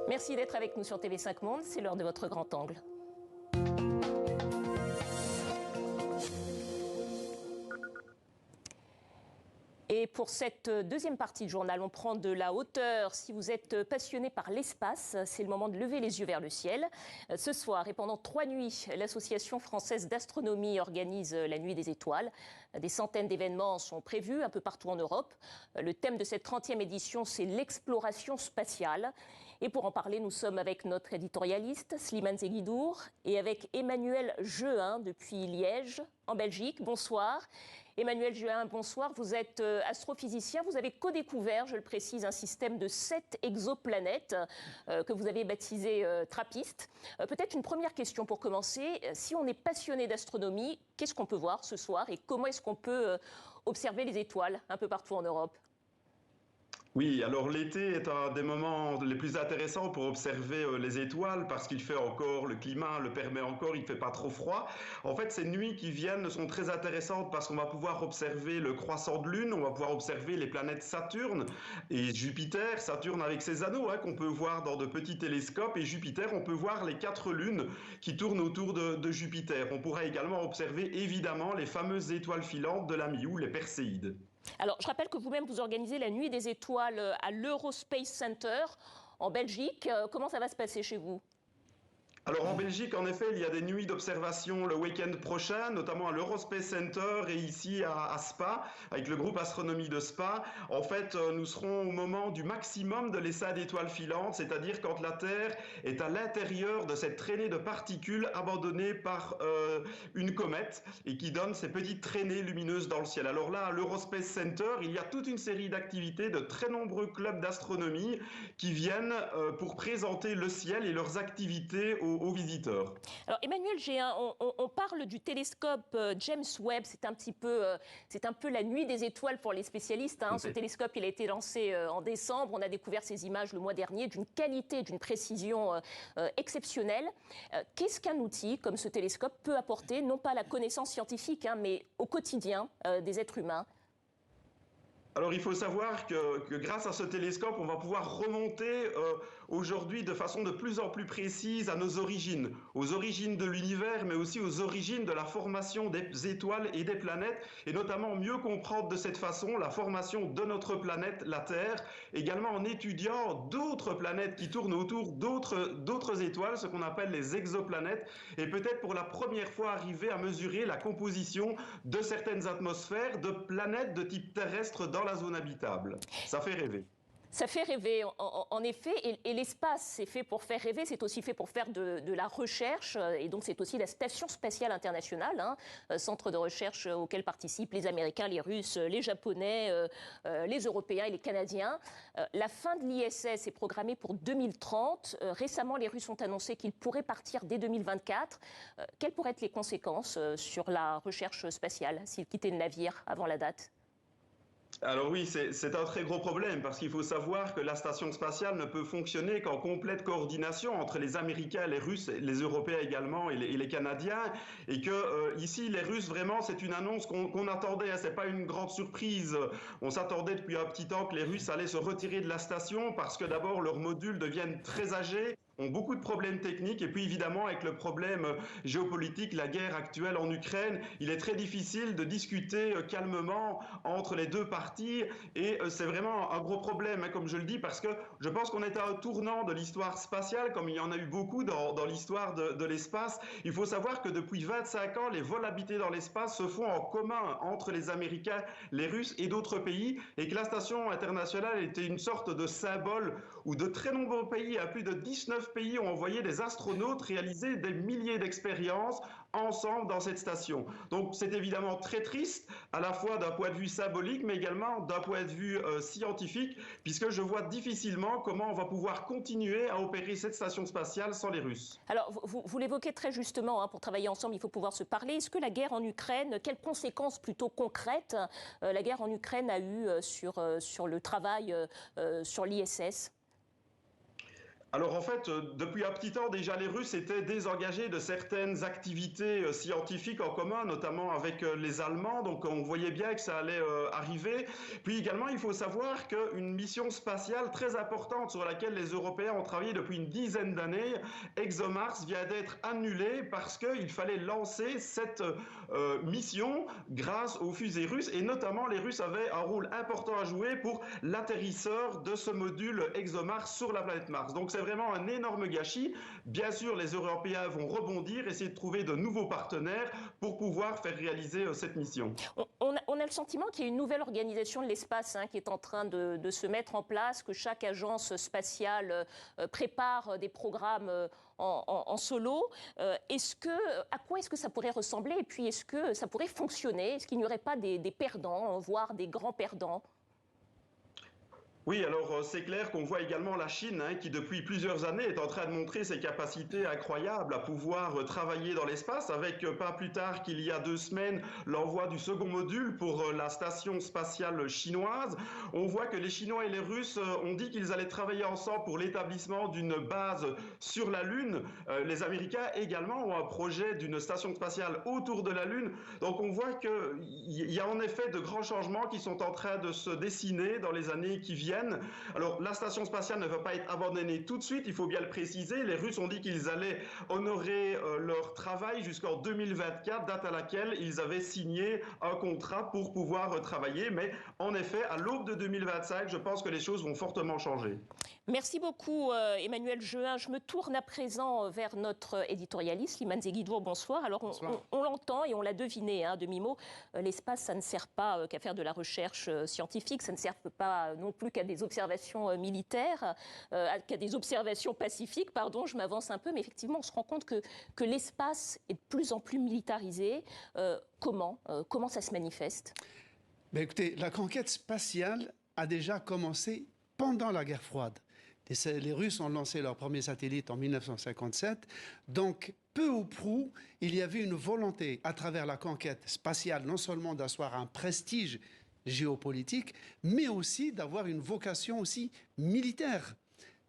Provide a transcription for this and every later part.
Merci d'être avec nous sur TV5 Monde, c'est l'heure de votre grand angle. Et pour cette deuxième partie de journal, on prend de la hauteur. Si vous êtes passionné par l'espace, c'est le moment de lever les yeux vers le ciel. Ce soir et pendant 3 nuits, l'Association française d'astronomie organise la Nuit des étoiles. Des centaines d'événements sont prévus un peu partout en Europe. Le thème de cette 30e édition, c'est l'exploration spatiale. Et pour en parler, nous sommes avec notre éditorialiste, Slimane Zeguidour, et avec Emmanuel Jehin depuis Liège, en Belgique. Bonsoir. Emmanuel Jehin, bonsoir. Vous êtes astrophysicien. Vous avez co-découvert, je le précise, un système de 7 exoplanètes que vous avez baptisé TRAPPIST. Peut-être une première question pour commencer. Si on est passionné d'astronomie, qu'est-ce qu'on peut voir ce soir et comment est-ce qu'on peut observer les étoiles un peu partout en Europe ? Oui, alors l'été est un des moments les plus intéressants pour observer les étoiles parce qu'il fait encore, le climat le permet encore, il ne fait pas trop froid. En fait, ces nuits qui viennent sont très intéressantes parce qu'on va pouvoir observer le croissant de lune, on va pouvoir observer les planètes Saturne et Jupiter, Saturne avec ses anneaux qu'on peut voir dans de petits télescopes, et Jupiter, on peut voir les 4 lunes qui tournent autour de Jupiter. On pourra également observer évidemment les fameuses étoiles filantes de la Miou, les Perséides. Alors, je rappelle que vous-même, vous organisez la Nuit des étoiles à l'Eurospace Center en Belgique. Comment ça va se passer chez vous ? Alors en Belgique, en effet, il y a des nuits d'observation le week-end prochain, notamment à l'Eurospace Center et ici à Spa, avec le groupe Astronomie de Spa. En fait, nous serons au moment du maximum de l'essai d'étoiles filantes, c'est-à-dire quand la Terre est à l'intérieur de cette traînée de particules abandonnée par une comète et qui donne ces petites traînées lumineuses dans le ciel. Alors là, à l'Eurospace Center, il y a toute une série d'activités de très nombreux clubs d'astronomie qui viennent pour présenter le ciel et leurs activités aux visiteurs. Alors Emmanuel Jehin, on parle du télescope James Webb, c'est un peu la nuit des étoiles pour les spécialistes. Ce télescope, il a été lancé en décembre, on a découvert ces images le mois dernier d'une qualité, d'une précision exceptionnelle. Qu'est-ce qu'un outil comme ce télescope peut apporter, non pas à la connaissance scientifique, mais au quotidien des êtres humains ? Alors il faut savoir que grâce à ce télescope, on va pouvoir remonter aujourd'hui de façon de plus en plus précise à nos origines, aux origines de l'univers, mais aussi aux origines de la formation des étoiles et des planètes, et notamment mieux comprendre de cette façon la formation de notre planète, la Terre, également en étudiant d'autres planètes qui tournent autour d'autres étoiles, ce qu'on appelle les exoplanètes, et peut-être pour la première fois arriver à mesurer la composition de certaines atmosphères de planètes de type terrestre dans la zone habitable. Ça fait rêver. Ça fait rêver, en effet, et l'espace, c'est fait pour faire rêver, c'est aussi fait pour faire de la recherche, et donc c'est aussi la Station spatiale internationale, centre de recherche auquel participent les Américains, les Russes, les Japonais, les Européens et les Canadiens. La fin de l'ISS est programmée pour 2030. Récemment, les Russes ont annoncé qu'ils pourraient partir dès 2024. Quelles pourraient être les conséquences sur la recherche spatiale s'ils quittaient le navire avant la date ? Alors oui, c'est un très gros problème parce qu'il faut savoir que la station spatiale ne peut fonctionner qu'en complète coordination entre les Américains, les Russes, les Européens également et les Canadiens, et que ici les Russes vraiment c'est une annonce qu'on attendait, c'est pas une grande surprise. On s'attendait depuis un petit temps que les Russes allaient se retirer de la station parce que d'abord leurs modules deviennent très âgés, ont beaucoup de problèmes techniques, et puis évidemment avec le problème géopolitique, la guerre actuelle en Ukraine, il est très difficile de discuter calmement entre les deux parties, et c'est vraiment un gros problème, comme je le dis, parce que je pense qu'on est à un tournant de l'histoire spatiale, comme il y en a eu beaucoup dans l'histoire de l'espace. Il faut savoir que depuis 25 ans, les vols habités dans l'espace se font en commun entre les Américains, les Russes et d'autres pays, et que la station internationale était une sorte de symbole où de très nombreux pays, à plus de 19 pays ont envoyé des astronautes réaliser des milliers d'expériences ensemble dans cette station. Donc c'est évidemment très triste, à la fois d'un point de vue symbolique, mais également d'un point de vue scientifique, puisque je vois difficilement comment on va pouvoir continuer à opérer cette station spatiale sans les Russes. Alors vous l'évoquez très justement, pour travailler ensemble, il faut pouvoir se parler. Est-ce que la guerre en Ukraine, quelles conséquences plutôt concrètes la guerre en Ukraine a eu sur le travail sur l'ISS ? Alors en fait, depuis un petit temps déjà, les Russes étaient désengagés de certaines activités scientifiques en commun, notamment avec les Allemands. Donc on voyait bien que ça allait arriver. Puis également, il faut savoir qu'une mission spatiale très importante sur laquelle les Européens ont travaillé depuis une dizaine d'années, ExoMars, vient d'être annulée parce qu'il fallait lancer cette mission grâce aux fusées russes. Et notamment, les Russes avaient un rôle important à jouer pour l'atterrisseur de ce module ExoMars sur la planète Mars. Donc c'est vraiment un énorme gâchis. Bien sûr, les Européens vont rebondir, essayer de trouver de nouveaux partenaires pour pouvoir faire réaliser cette mission. On a le sentiment qu'il y a une nouvelle organisation de l'espace qui est en train de se mettre en place, que chaque agence spatiale prépare des programmes en solo. À quoi est-ce que ça pourrait ressembler? Et puis, est-ce que ça pourrait fonctionner? Est-ce qu'il n'y aurait pas des perdants, voire des grands perdants? Oui, alors c'est clair qu'on voit également la Chine qui depuis plusieurs années est en train de montrer ses capacités incroyables à pouvoir travailler dans l'espace avec pas plus tard qu'il y a 2 semaines l'envoi du second module pour la station spatiale chinoise. On voit que les Chinois et les Russes ont dit qu'ils allaient travailler ensemble pour l'établissement d'une base sur la Lune. Les Américains également ont un projet d'une station spatiale autour de la Lune. Donc on voit qu'il y a en effet de grands changements qui sont en train de se dessiner dans les années qui viennent. Alors, la station spatiale ne va pas être abandonnée tout de suite, il faut bien le préciser. Les Russes ont dit qu'ils allaient honorer leur travail jusqu'en 2024, date à laquelle ils avaient signé un contrat pour pouvoir travailler. Mais en effet, à l'aube de 2025, je pense que les choses vont fortement changer. Merci beaucoup Emmanuel Jehin. Je me tourne à présent vers notre éditorialiste, Slimane Zeguidour. Bonsoir. Alors on l'entend et on l'a deviné à demi-mot, l'espace ça ne sert pas qu'à faire de la recherche scientifique, ça ne sert pas non plus qu'à des observations militaires, qu'à des observations pacifiques, pardon, je m'avance un peu, mais effectivement on se rend compte que l'espace est de plus en plus militarisé. Comment ça se manifeste? Écoutez, la conquête spatiale a déjà commencé pendant la guerre froide. Les Russes ont lancé leur premier satellite en 1957. Donc, peu ou prou, il y avait une volonté, à travers la conquête spatiale, non seulement d'asseoir un prestige géopolitique, mais aussi d'avoir une vocation aussi militaire,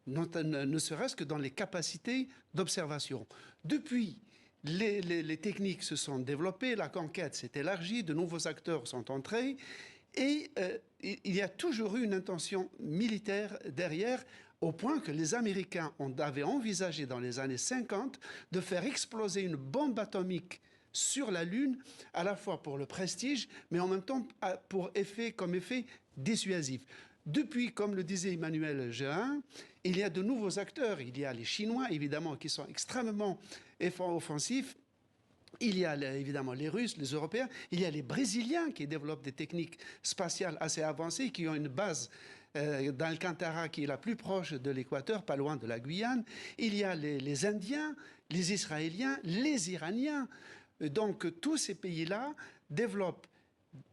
ne serait-ce que dans les capacités d'observation. Depuis, les techniques se sont développées, la conquête s'est élargie, de nouveaux acteurs sont entrés, et il y a toujours eu une intention militaire derrière, au point que les Américains avaient envisagé dans les années 50 de faire exploser une bombe atomique sur la Lune, à la fois pour le prestige, mais en même temps comme effet dissuasif. Depuis, comme le disait Emmanuel Jehin, il y a de nouveaux acteurs. Il y a les Chinois, évidemment, qui sont extrêmement offensifs. Il y a évidemment les Russes, les Européens. Il y a les Brésiliens qui développent des techniques spatiales assez avancées, qui ont une base dans Alcantara, qui est la plus proche de l'équateur, pas loin de la Guyane. Il y a les Indiens, les Israéliens, les Iraniens. Donc tous ces pays-là développent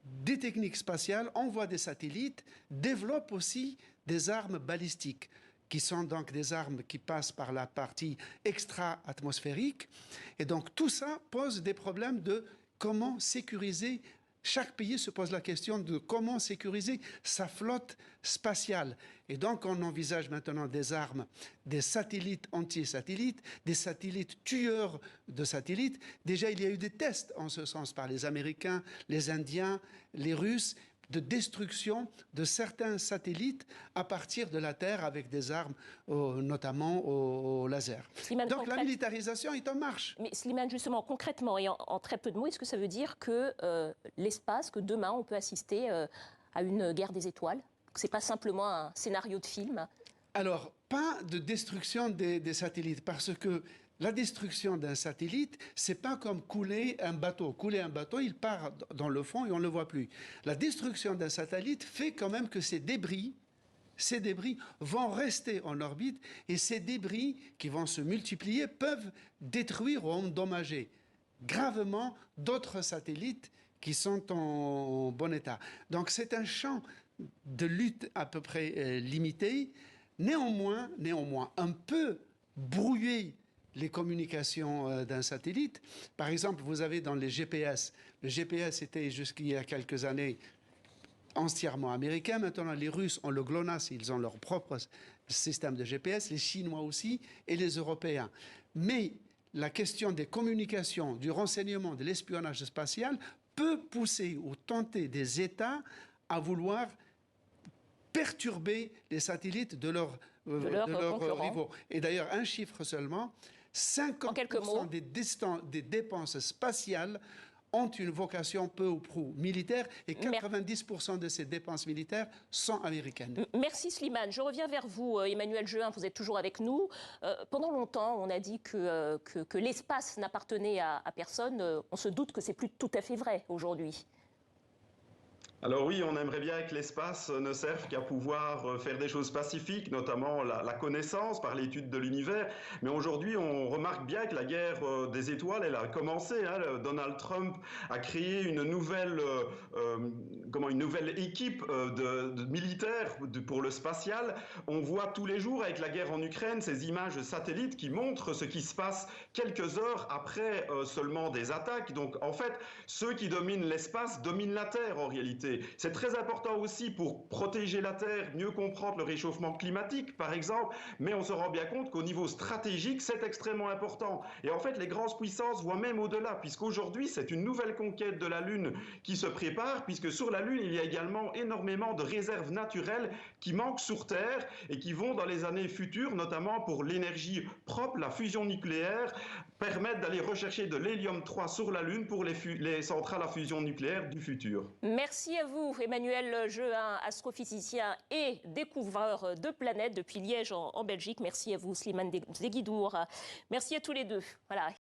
des techniques spatiales, envoient des satellites, développent aussi des armes balistiques, qui sont donc des armes qui passent par la partie extra-atmosphérique. Et donc tout ça pose des problèmes de comment sécuriser. Chaque pays se pose la question de comment sécuriser sa flotte spatiale. Et donc, on envisage maintenant des armes, des satellites anti-satellites, des satellites tueurs de satellites. Déjà, il y a eu des tests en ce sens par les Américains, les Indiens, les Russes, de destruction de certains satellites à partir de la Terre avec des armes, notamment au laser. Slimane, donc la militarisation est en marche. Mais Slimane, justement, concrètement et en très peu de mots, est-ce que ça veut dire que l'espace, que demain on peut assister à une guerre des étoiles? Que ce n'est pas simplement un scénario de film? Alors, pas de destruction des satellites, parce que la destruction d'un satellite, c'est pas comme couler un bateau. Couler un bateau, il part dans le fond et on ne le voit plus. La destruction d'un satellite fait quand même que ces débris vont rester en orbite et ces débris qui vont se multiplier peuvent détruire ou endommager gravement d'autres satellites qui sont en bon état. Donc c'est un champ de lutte à peu près limité, néanmoins un peu brouillé les communications d'un satellite. Par exemple, vous avez dans les GPS, le GPS était jusqu'il y a quelques années entièrement américain. Maintenant, les Russes ont le GLONASS, ils ont leur propre système de GPS, les Chinois aussi et les Européens. Mais la question des communications, du renseignement, de l'espionnage spatial peut pousser ou tenter des États à vouloir perturber les satellites de leurs rivaux. Et d'ailleurs, un chiffre seulement, 50% des dépenses spatiales ont une vocation peu ou prou militaire et 90% de ces dépenses militaires sont américaines. Merci Slimane. Je reviens vers vous, Emmanuel Jehin, vous êtes toujours avec nous. Pendant longtemps, on a dit que l'espace n'appartenait à personne. On se doute que c'est plus tout à fait vrai aujourd'hui. Alors oui, on aimerait bien que l'espace ne serve qu'à pouvoir faire des choses pacifiques, notamment la connaissance par l'étude de l'univers. Mais aujourd'hui, on remarque bien que la guerre des étoiles, elle a commencé. Donald Trump a créé une nouvelle équipe de militaires pour le spatial. On voit tous les jours avec la guerre en Ukraine ces images satellites qui montrent ce qui se passe quelques heures après seulement des attaques. Donc en fait, ceux qui dominent l'espace dominent la Terre en réalité. C'est très important aussi pour protéger la Terre, mieux comprendre le réchauffement climatique, par exemple, mais on se rend bien compte qu'au niveau stratégique, c'est extrêmement important. Et en fait, les grandes puissances voient même au-delà, puisqu'aujourd'hui, c'est une nouvelle conquête de la Lune qui se prépare, puisque sur la Lune, il y a également énormément de réserves naturelles qui manquent sur Terre et qui vont dans les années futures, notamment pour l'énergie propre, la fusion nucléaire, permettre d'aller rechercher de l'hélium-3 sur la Lune pour les centrales à fusion nucléaire du futur. Merci à vous, Emmanuel Jehin, astrophysicien et découvreur de planètes depuis Liège en Belgique. Merci à vous, Slimane Zeguidour. Merci à tous les deux. Voilà.